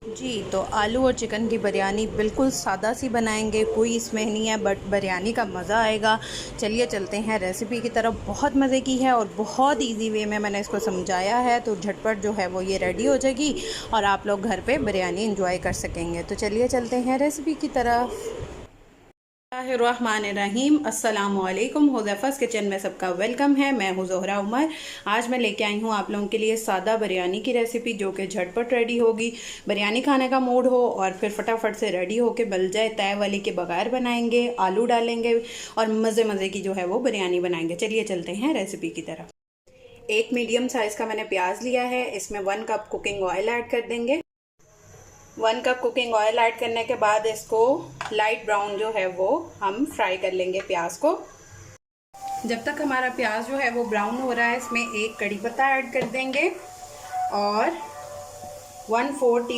जी, तो आलू और चिकन की बिरयानी बिल्कुल सादा सी बनाएंगे, कोई इसमें नहीं है, बट बिरयानी का मज़ा आएगा। चलिए चलते हैं रेसिपी की तरफ। बहुत मज़े की है और बहुत इजी वे में मैंने इसको समझाया है, तो झटपट जो है वो ये रेडी हो जाएगी और आप लोग घर पे बिरयानी एंजॉय कर सकेंगे। तो चलिए चलते हैं रेसिपी की तरफ। रहीम अस्सलामुअलैकुम। हुज़ैफ़ा's किचन में सबका वेलकम है। मैं हूँ ज़ोहरा उमर। आज मैं लेके आई हूँ आप लोगों के लिए सादा बिरयानी की रेसिपी, जो कि झटपट रेडी होगी। बिरयानी खाने का मूड हो और फिर फटाफट से रेडी होके बल जाए, तय वाली के बगैर बनाएंगे, आलू डालेंगे और मज़े मज़े की जो है वो बिरयानी बनाएंगे। चलिए चलते हैं रेसिपी की तरफ। एक मीडियम साइज़ का मैंने प्याज लिया है, इसमें 1 कप कुकिंग ऑयल ऐड कर देंगे। 1 कप कुकिंग ऑयल ऐड करने के बाद इसको लाइट ब्राउन जो है वो हम फ्राई कर लेंगे प्याज को। जब तक हमारा प्याज जो है वो ब्राउन हो रहा है, इसमें एक कड़ी पत्ता ऐड कर देंगे और 1/4 टी